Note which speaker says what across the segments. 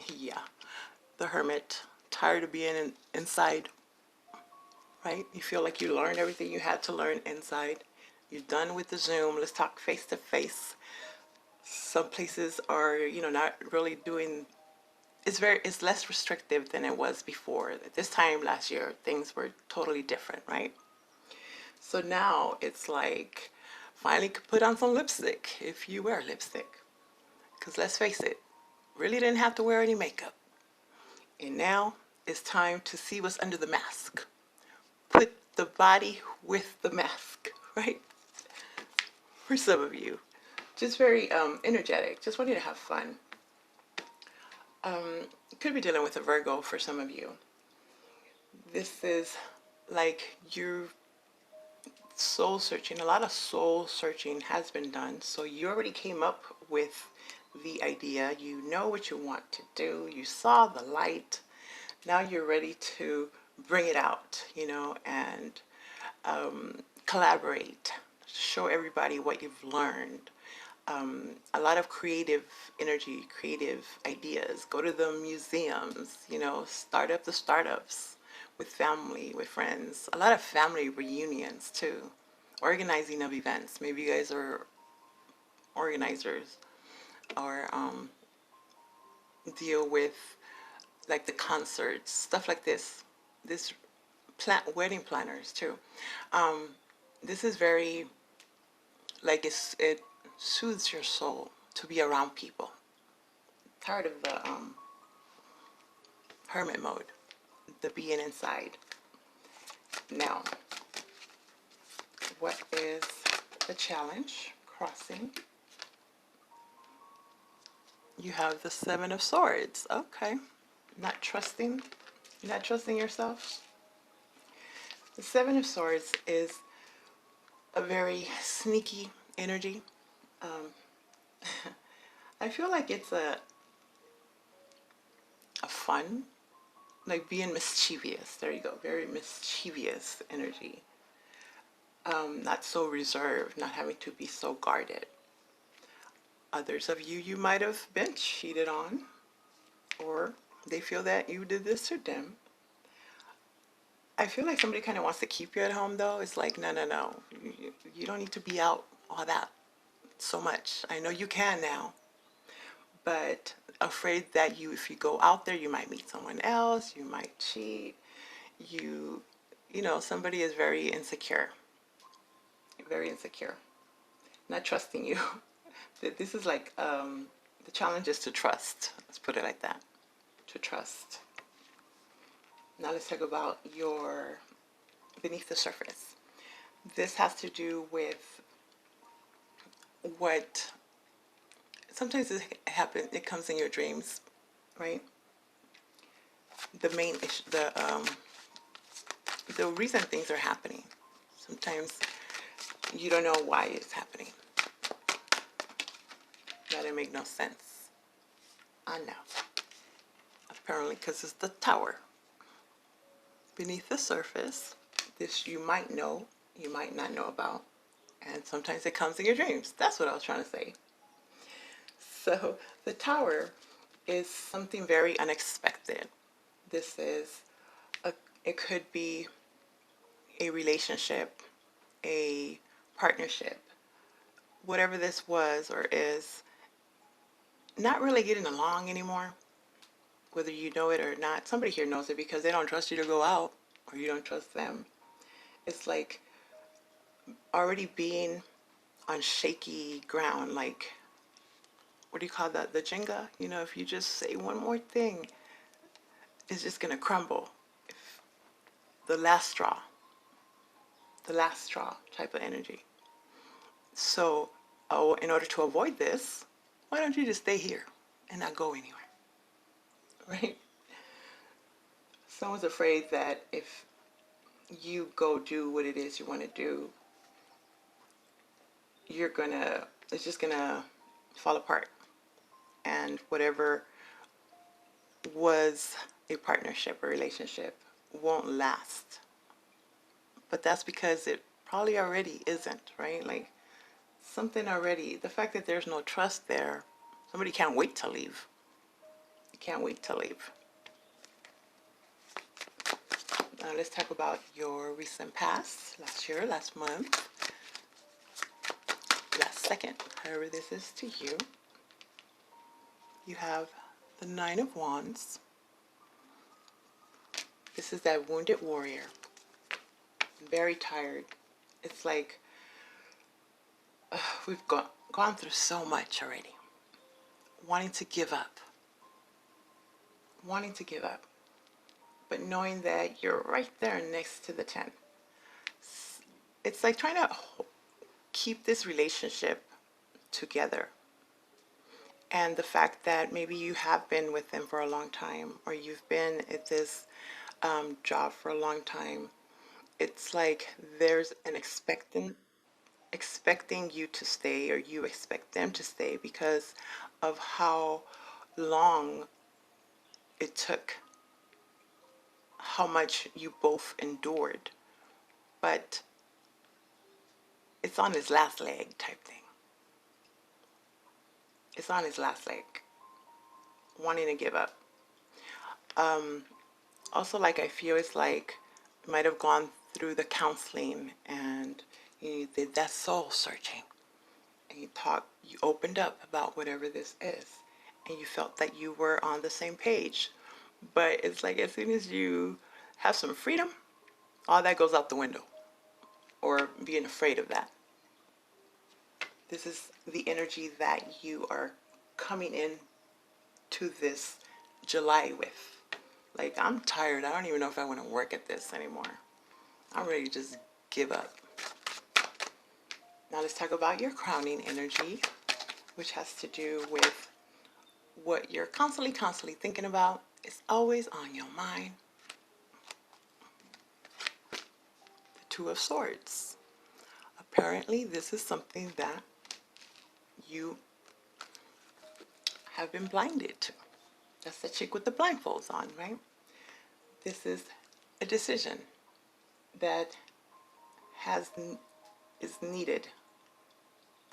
Speaker 1: Yeah, the hermit, tired of being inside, right? You feel like you learned everything you had to learn inside. You're done with the Zoom. Let's talk face to face. Some places are, not really doing. It's less restrictive than it was before. At this time last year, things were totally different, right? So now it's like finally could put on some lipstick if you wear lipstick. Because let's face it, really didn't have to wear any makeup. And now it's time to see what's under the mask. Put the body with the mask, right? For some of you. Just very energetic. Just wanting to have fun. Could be dealing with a Virgo for some of you. This is like you're soul searching. A lot of soul searching has been done. So you already came up with the idea. You know what you want to do. You saw the light. Now you're ready to bring it out, and collaborate. Show everybody what you've learned. A lot of creative energy, creative ideas. Go to the museums, start up the startups with family, with friends. A lot of family reunions too. Organizing of events. Maybe you guys are organizers or deal with like the concerts, stuff like this. This wedding planners too. Um, this is very like it soothes your soul to be around people. Tired of the hermit mode, the being inside. Now, what is the challenge? Crossing. You have the Seven of Swords. Okay. Not trusting. You're not trusting yourself. The Seven of Swords is a very sneaky energy. Um, I feel like it's a fun, like being mischievous. There you go. Very mischievous energy. Not so reserved, not having to be so guarded. Others of you might have been cheated on, or they feel that you did this to them. I feel like somebody kind of wants to keep you at home, though. It's like, no, no, no. You don't need to be out all that so much. I know you can now, but afraid that if you go out there, you might meet someone else, you might cheat. You, somebody is very insecure, very insecure, not trusting you. This is like the challenge is to trust. Let's put it like that. To trust. Now let's talk about your beneath the surface. This has to do with what sometimes it happens. It comes in your dreams, right? The main issue, the reason things are happening. Sometimes you don't know why it's happening. That didn't make no sense. I know. Apparently, because it's the tower. Beneath the surface, this you might know, you might not know about. And sometimes it comes in your dreams. That's what I was trying to say. So the tower is something very unexpected. This is it could be a relationship, a partnership, whatever this was or is, not really getting along anymore, whether you know it or not. Somebody here knows it because they don't trust you to go out or you don't trust them. It's like already being on shaky ground, like, what do you call that? The Jenga? If you just say one more thing, it's just going to crumble. If the last straw type of energy. So, in order to avoid this, why don't you just stay here and not go anywhere? Right? Someone's afraid that if you go do what it is you want to do, it's just gonna fall apart. And whatever was a partnership or relationship won't last. But that's because it probably already isn't, right? Like something already, the fact that there's no trust there, somebody can't wait to leave. can't wait to leave. Now let's talk about your recent past, last year, last month, last second, however this is to you. You have the Nine of Wands. This is that wounded warrior, very tired. It's like we've gone through so much already. Wanting to give up. Wanting to give up. But knowing that you're right there next to the 10. It's like trying to keep this relationship together. And the fact that maybe you have been with them for a long time, or you've been at this job for a long time. It's like there's an expecting you to stay, or you expect them to stay because of how long it took, how much you both endured. But it's on his last leg type thing. It's on his last leg, wanting to give up. Also, like, I feel it's like you might have gone through the counseling and you did that soul searching, and you opened up about whatever this is, and you felt that you were on the same page. But it's like as soon as you have some freedom, all that goes out the window, or being afraid of that. This is the energy that you are coming in to this July with. Like, I'm tired. I don't even know if I want to work at this anymore. I'm ready to just give up. Now let's talk about your crowning energy, which has to do with what you're constantly thinking about. It's always on your mind. The Two of Swords. Apparently, this is something that you have been blinded to. That's the chick with the blindfolds on, right? This is a decision that is needed.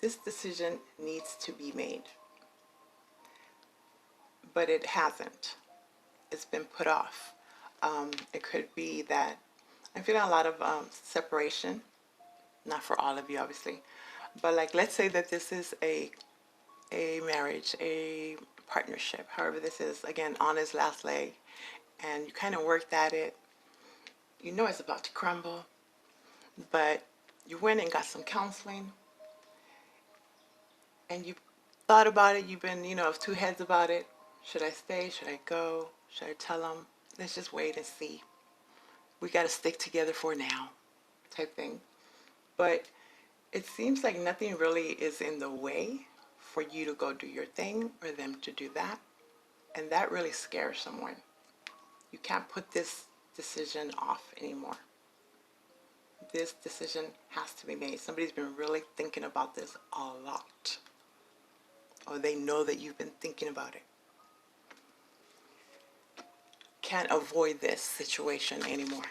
Speaker 1: This decision needs to be made, but it hasn't. It's been put off. It could be that I'm feeling a lot of separation, not for all of you, obviously, but like, let's say that this is a marriage, a partnership, however this is, again, on his last leg, and you kind of worked at it. You know it's about to crumble, but you went and got some counseling, and you thought about it. You've been, of two heads about it. Should I stay? Should I go? Should I tell him? Let's just wait and see. We got to stick together for now, type thing. But it seems like nothing really is in the way for you to go do your thing, or them to do that. And that really scares someone. You can't put this decision off anymore. This decision has to be made. Somebody's been really thinking about this a lot, or they know that you've been thinking about it. Can't avoid this situation anymore.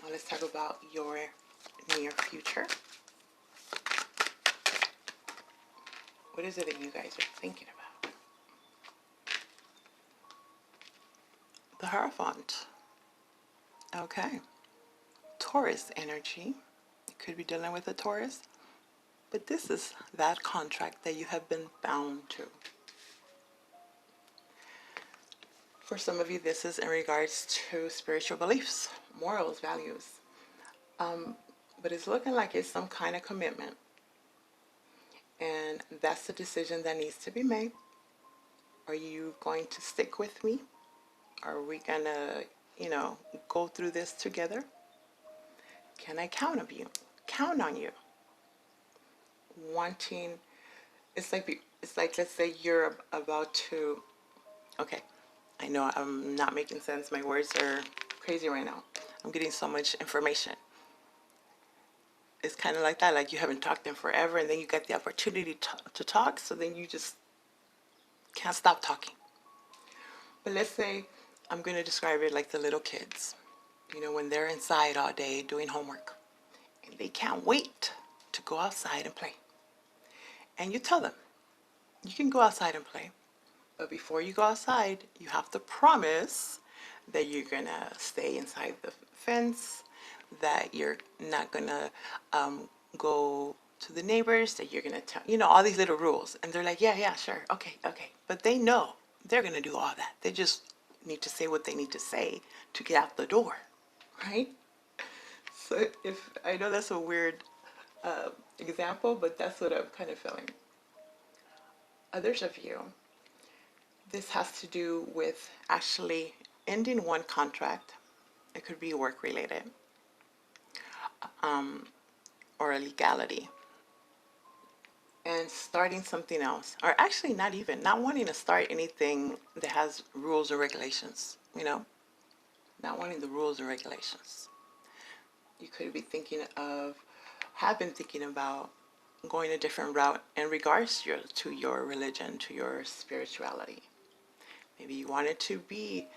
Speaker 1: Now let's talk about your near future. What is it that you guys are thinking about? The Hierophant. Okay. Taurus energy. You could be dealing with a Taurus, but this is that contract that you have been bound to. For some of you, this is in regards to spiritual beliefs, morals, values. But it's looking like it's some kind of commitment. And that's the decision that needs to be made. Are you going to stick with me? Are we going to, go through this together? Can I count on you? Wanting, it's like let's say you're about to, okay, I know I'm not making sense. My words are crazy right now. I'm getting so much information. It's kind of like that, like you haven't talked to them forever, and then you get the opportunity to talk, so then you just can't stop talking. But let's say, I'm going to describe it like the little kids, when they're inside all day doing homework, and they can't wait to go outside and play. And you tell them, you can go outside and play, But before you go outside, you have to promise that you're gonna stay inside the fence, that you're not gonna go to the neighbors, that you're gonna tell, you know, all these little rules. And they're like, yeah, yeah, sure, okay, okay. But they know they're gonna do all that. They just need to say what they need to say to get out the door, right? So if I know that's a weird example, but that's what I'm kind of feeling. Others of you, this has to do with actually ending one contract. It could be work related or a legality, and starting something else. Or actually, not even, not wanting to start anything that has rules or regulations, you know, not wanting the rules or regulations. You could be thinking of, have been thinking about going a different route in regards to your religion, to your spirituality. Maybe you wanted to be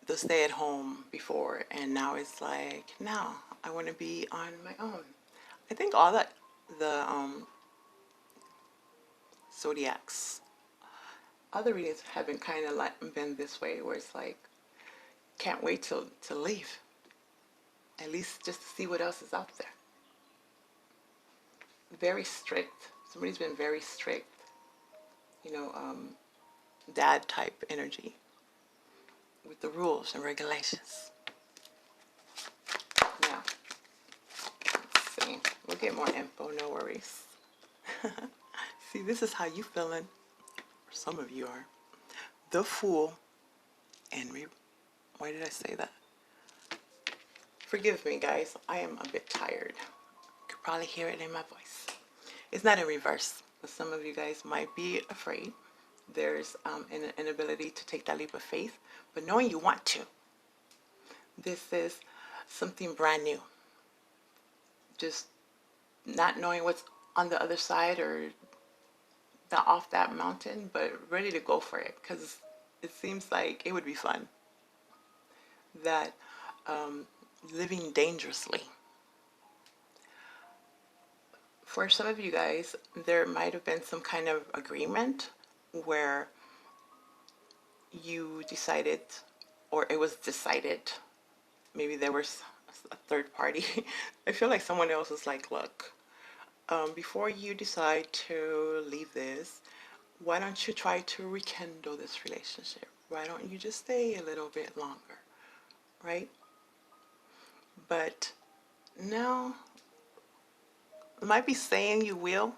Speaker 1: the stay at home before, and now it's like, no, I want to be on my own. I think all that the zodiacs, other readings have been kind of like been this way, where it's like, can't wait to leave, at least just to see what else is out there. Very strict. Somebody's been very strict, you know, dad type energy with the rules and regulations. Now, let's see. We'll get more info, no worries. See, this is how you feeling. Or some of you are. The Fool and why did I say that? Forgive me, guys. I am a bit tired. You could probably hear it in my voice. It's not in reverse, but some of you guys might be afraid. There's an inability to take that leap of faith, but knowing you want to. This is something brand new. Just not knowing what's on the other side or not off that mountain, but ready to go for it, because it seems like it would be fun. That living dangerously. For some of you guys, there might have been some kind of agreement where you decided, or it was decided, maybe there was a third party. I feel like someone else was like, look, before you decide to leave this, why don't you try to rekindle this relationship? Why don't you just stay a little bit longer, right? But no, it might be saying you will,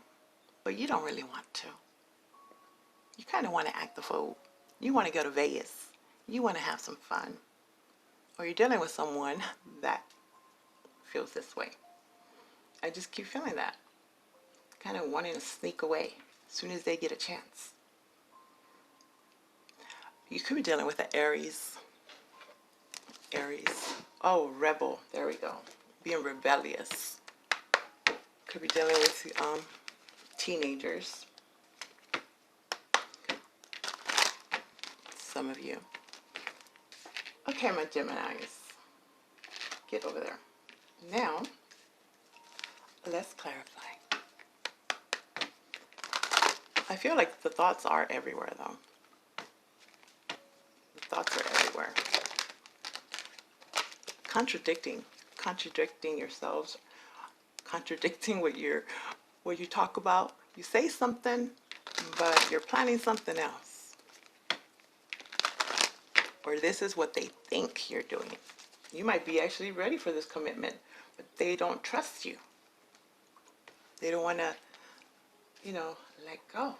Speaker 1: but you don't really want to. You kind of want to act the fool. You want to go to Vegas. You want to have some fun. Or you're dealing with someone that feels this way. I just keep feeling that. Kind of wanting to sneak away as soon as they get a chance. You could be dealing with an Aries. Aries. Oh, rebel. There we go. Being rebellious. Could be dealing with teenagers. Some of you. Okay, my Geminis. Get over there. Now, let's clarify. I feel like the thoughts are everywhere, though. The thoughts are everywhere. Contradicting yourselves, contradicting what you talk about. You say something, but you're planning something else. Or this is what they think you're doing. You might be actually ready for this commitment, but they don't trust you. They don't want to, let go.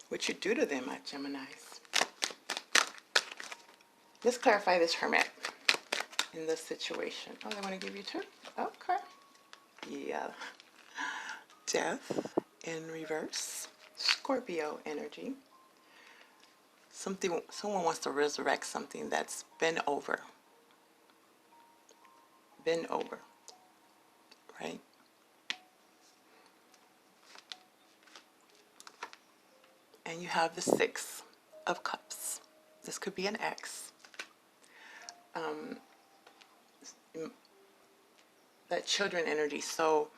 Speaker 1: What you do to them, my Geminis. Let's clarify this Hermit in this situation. Oh, they want to give you two? Okay. Yeah. Death in reverse. Scorpio energy. Someone wants to resurrect something that's been over. Been over. Right? And you have the Six of Cups. This could be an ex. That children energy. So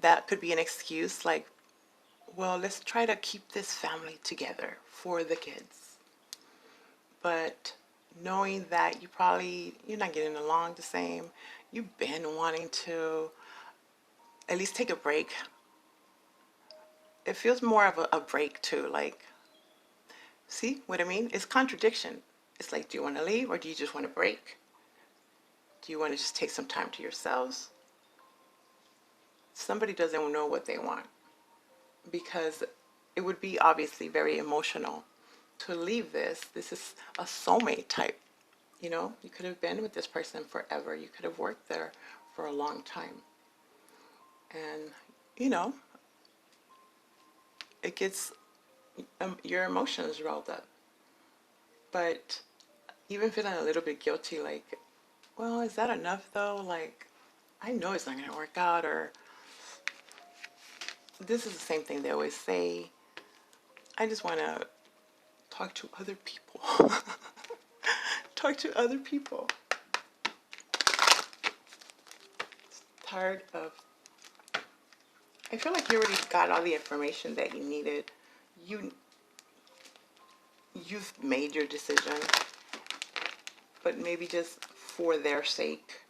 Speaker 1: that could be an excuse, like, well, let's try to keep this family together for the kids. But knowing that you're not getting along the same, you've been wanting to at least take a break. It feels more of a break too. Like, see what I mean? It's contradiction. It's like, do you want to leave or do you just want to break? Do you want to just take some time to yourselves? Somebody doesn't know what they want, because it would be obviously very emotional to leave this. This is a soulmate type. You know, you could have been with this person forever. You could have worked there for a long time. And, you know, it gets your emotions rolled up. But even feeling a little bit guilty, like, well, is that enough though? Like, I know it's not going to work out. Or this is the same thing they always say. I just want to talk to other people. Talk to other people. Tired of. I feel like you already got all the information that you needed. You've made your decision, but maybe just for their sake,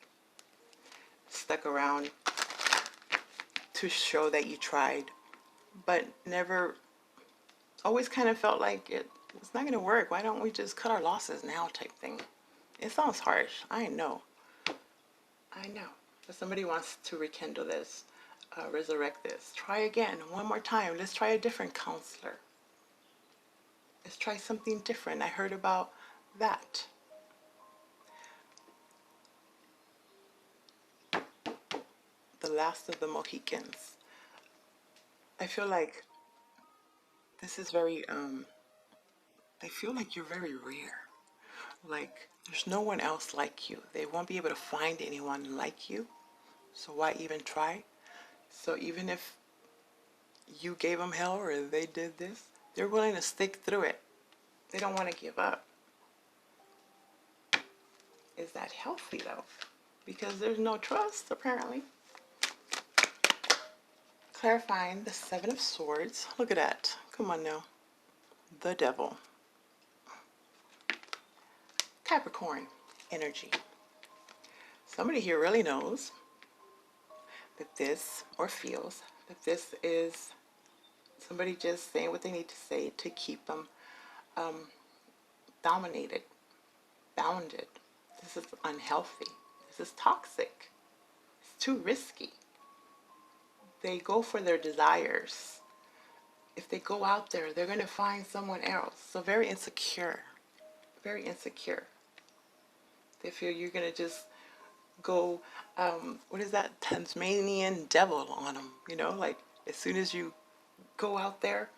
Speaker 1: stuck around to show that you tried, but never. Always kind of felt like it's not going to work. Why don't we just cut our losses now, type thing. It sounds harsh. I know. But somebody wants to rekindle this, resurrect this. Try again, one more time. Let's try a different counselor. Let's try something different. I heard about that. The last of the Mohicans. I feel like this is very, I feel like you're very rare. Like, there's no one else like you. They won't be able to find anyone like you. So why even try? So even if you gave them hell or they did this, they're willing to stick through it. They don't want to give up. Is that healthy though? Because there's no trust, apparently. Clarifying the Seven of Swords. Look at that. Come on now. The Devil. Capricorn energy. Somebody here really knows that this, or feels that this is somebody just saying what they need to say to keep them dominated, bounded. This is unhealthy. This is toxic. It's too risky. They go for their desires. If they go out there, they're going to find someone else. So very insecure. Very insecure. They feel you're going to just go, what is that, Tasmanian devil on them. You know, like as soon as you go out there,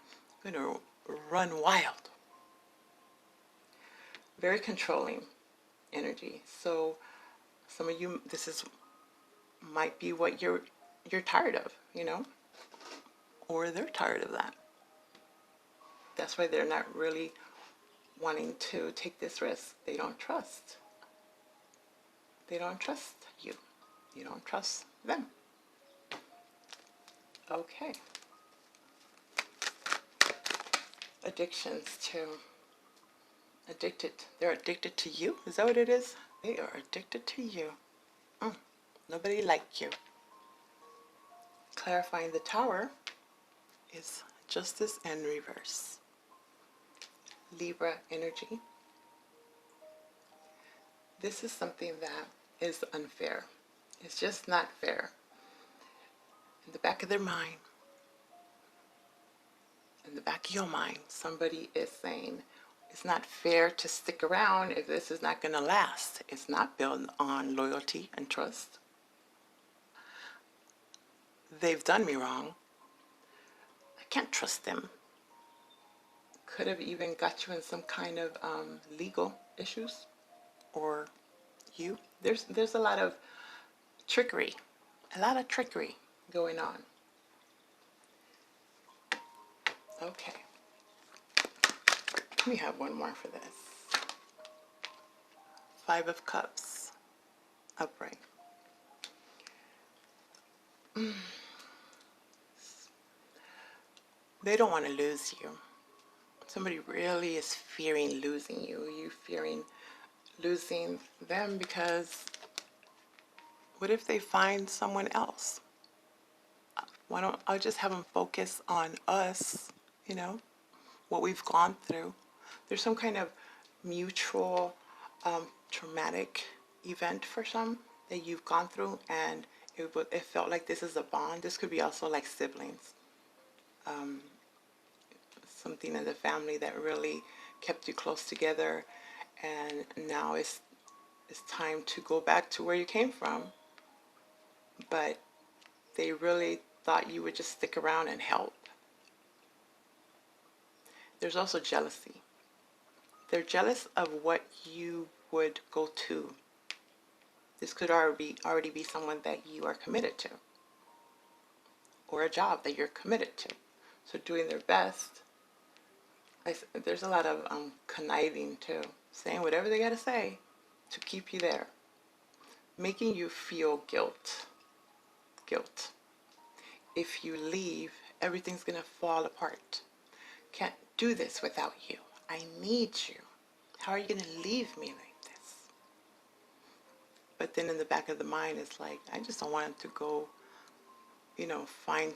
Speaker 1: you're going to run wild. Very controlling energy. So some of you, might be what you're tired of, you know, or they're tired of that. That's why they're not really wanting to take this risk. They don't trust. They don't trust you. You don't trust them. Okay. Addictions too. Addicted. They're addicted to you? Is that what it is? They are addicted to you. Nobody like you. Clarifying the Tower is justice and reverse. Libra energy. This is something that is unfair. It's just not fair. In the back of their mind, in the back of your mind, somebody is saying, it's not fair to stick around if this is not going to last. It's not built on loyalty and trust. They've done me wrong. I can't trust them. Could have even got you in some kind of legal issues, or you. There's a lot of trickery, going on. Okay. We have one more for this. Five of Cups, upright. They don't want to lose you. Somebody really is fearing losing you. You fearing losing them because what if they find someone else? Why don't I just have them focus on us, you know, what we've gone through? There's some kind of mutual traumatic event for some that you've gone through, and it felt like this is a bond. This could be also like siblings, something in the family that really kept you close together, and now it's time to go back to where you came from, but they really thought you would just stick around and help. There's also jealousy. They're jealous of what you would go to. This could already be someone that you are committed to, or a job that you're committed to. So doing their best. There's a lot of conniving too, saying whatever they got to say to keep you there, making you feel guilt. If you leave, everything's going to fall apart. Can't do this without you. I need you. How are you going to leave me like this? But then in the back of the mind, it's like, I just don't want him to go, find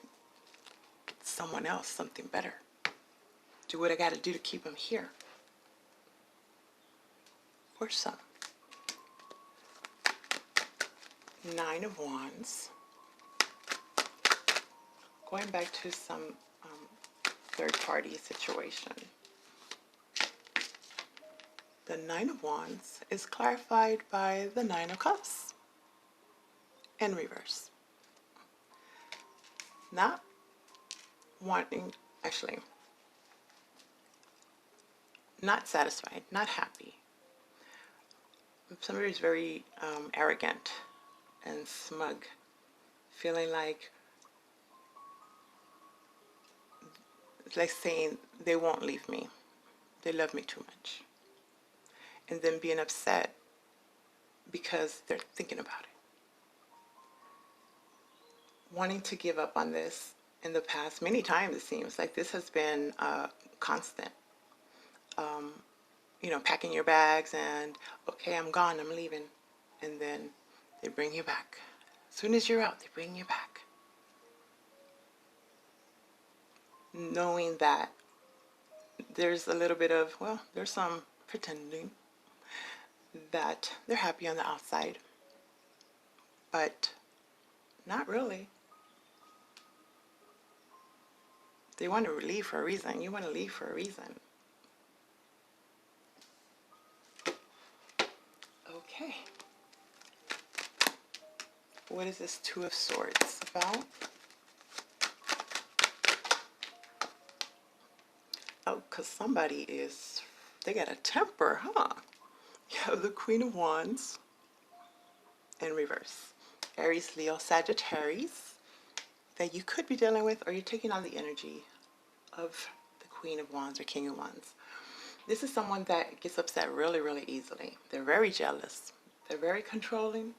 Speaker 1: someone else, something better. Do what I got to do to keep him here. Or some. 9 of Wands. Going back to some third-party situation. The 9 of Wands is clarified by the 9 of Cups in reverse. Not satisfied, not happy. Somebody is very arrogant and smug, feeling like saying they won't leave me, they love me too much, and then being upset because they're thinking about it, wanting to give up on this. In the past, many times it seems like this has been constant. Packing your bags and, okay, I'm gone, I'm leaving. And then they bring you back. As soon as you're out, they bring you back. Knowing that there's a little bit of, there's some pretending that they're happy on the outside, but not really. They want to leave for a reason. You want to leave for a reason. Okay. What is this 2 of Swords about? Oh, because somebody they got a temper, huh? You have the Queen of Wands in reverse. Aries, Leo, Sagittarius that you could be dealing with, or you're taking on the energy of the Queen of Wands or King of Wands. This is someone that gets upset really, really easily. They're very jealous. They're very controlling.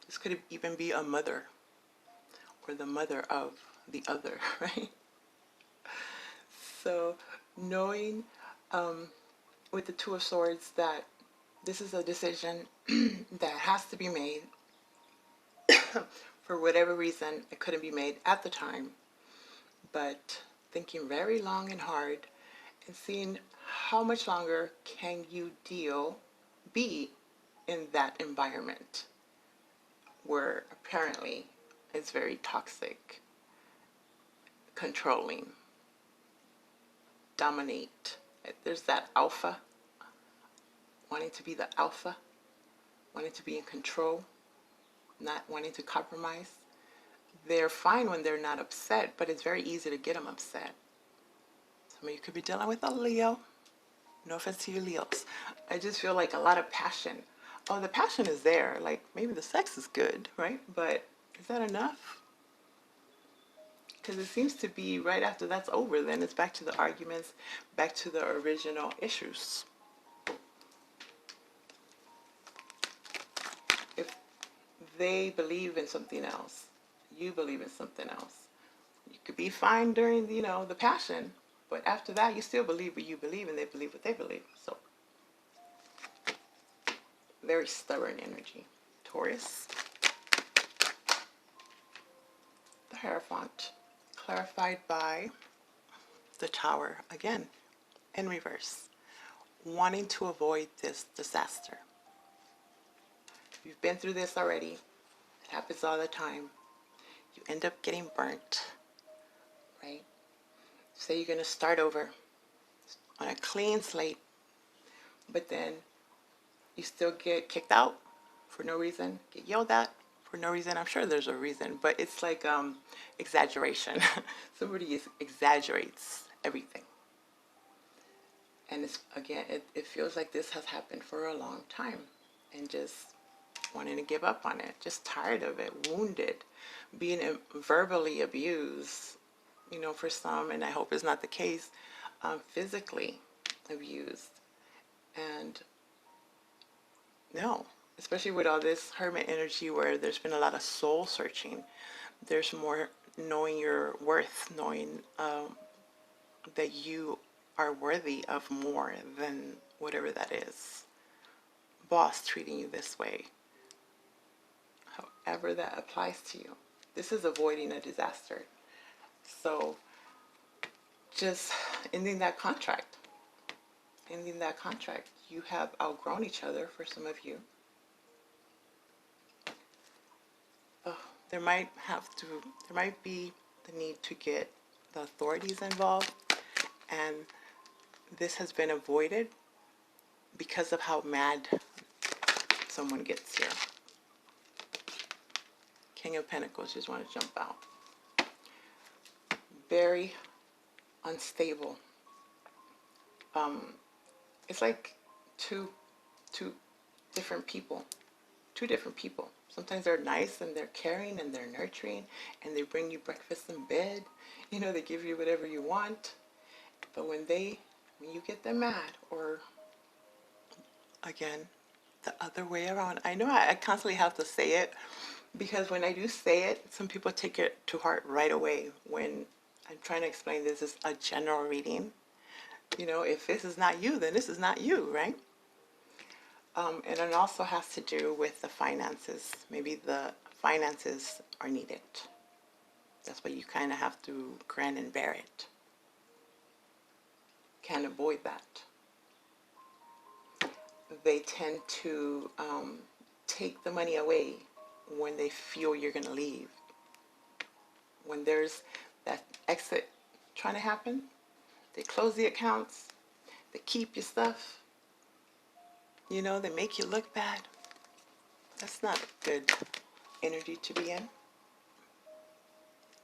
Speaker 1: This could even be a mother or the mother of the other, right? So knowing with the 2 of Swords that this is a decision that has to be made. For whatever reason, it couldn't be made at the time, but thinking very long and hard and seeing how much longer can you be in that environment where apparently it's very toxic, controlling, dominate. There's that alpha, wanting to be the alpha, wanting to be in control, not wanting to compromise. They're fine when they're not upset, but it's very easy to get them upset. Some of you could be dealing with a Leo. No offense to you Leos. I just feel like a lot of passion. Oh, the passion is there. Like maybe the sex is good, right? But is that enough? Because it seems to be right after that's over, then it's back to the arguments, back to the original issues. If they believe in something else, you believe in something else, You could be fine during, the passion, but after that, you still believe what you believe, and they believe what they believe. So, very stubborn energy. Taurus, the Hierophant, clarified by the Tower again, in reverse, wanting to avoid this disaster. You've been through this already. It happens all the time. You end up getting burnt, right? Say you're going to start over on a clean slate, but then you still get kicked out for no reason, get yelled at for no reason. I'm sure there's a reason, but it's like exaggeration. Somebody exaggerates everything. And it's, again, it feels like this has happened for a long time, and just wanting to give up on it, just tired of it, wounded, being verbally abused, for some, and I hope it's not the case, physically abused. And no, especially with all this hermit energy where there's been a lot of soul searching, there's more knowing your worth, knowing that you are worthy of more than whatever that is. Boss treating you this way, however that applies to you. This is avoiding a disaster. So just ending that contract. You have outgrown each other for some of you. There might be the need to get the authorities involved, and this has been avoided because of how mad someone gets here. King of Pentacles, just want to jump out. Very unstable. It's like two different people. Sometimes they're nice and they're caring and they're nurturing and they bring you breakfast in bed. They give you whatever you want. But when you get them mad, or again, the other way around. I know I constantly have to say it, because when I do say it, some people take it to heart right away. When I'm trying to explain this is a general reading. If this is not you, then this is not you, right? And it also has to do with the finances. Maybe the finances are needed. That's why you kind of have to grin and bear it. Can't avoid that. They tend to take the money away when they feel you're going to leave. When there's that exit trying to happen, they close the accounts, they keep your stuff, they make you look bad. That's not good energy to be in.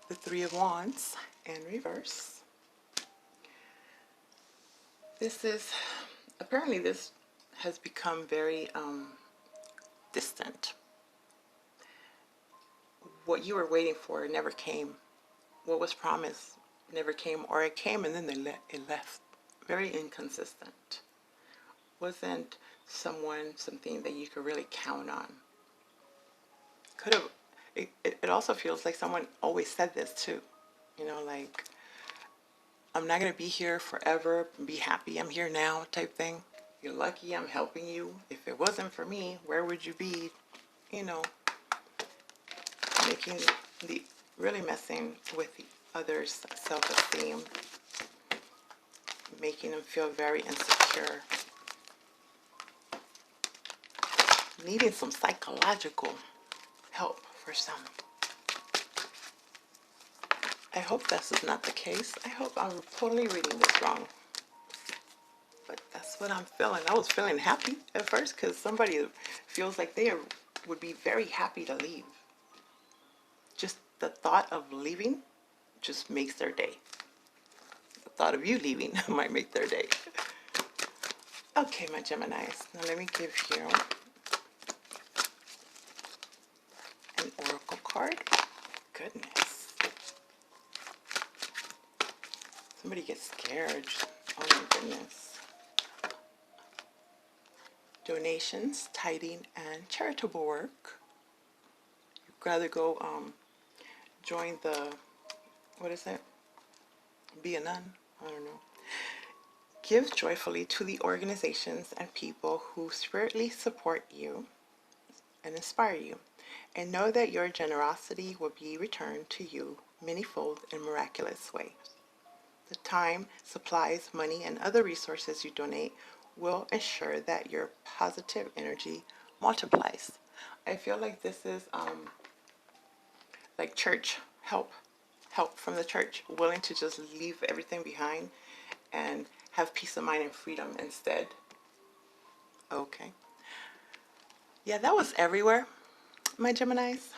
Speaker 1: The Three of Wands in reverse. Apparently this has become very distant. What you were waiting for never came. What was promised never came, or it came and then it left. Very inconsistent. Wasn't something that you could really count on. It also feels like someone always said this too. Like, I'm not going to be here forever, be happy, I'm here now type thing. You're lucky I'm helping you. If it wasn't for me, where would you be? Really messing with the other's self-esteem, making them feel very insecure, needing some psychological help for some. I hope this is not the case. I hope I'm totally reading this wrong. But that's what I'm feeling. I was feeling happy at first because somebody feels like they would be very happy to leave. Just the thought of leaving just makes their day. The thought of you leaving might make their day. Okay, my Geminis. Now let me give you an oracle card. Goodness. Somebody gets scared. Oh my goodness. Donations, tithing, and charitable work. You'd rather go join the what is it? Be a nun? I don't know. Give joyfully to the organizations and people who spiritually support you and inspire you, and know that your generosity will be returned to you manyfold in miraculous ways. The time, supplies, money, and other resources you donate will ensure that your positive energy multiplies. I feel like this is like church help from the church, willing to just leave everything behind and have peace of mind and freedom instead. Okay. Yeah, that was everywhere, my Geminis.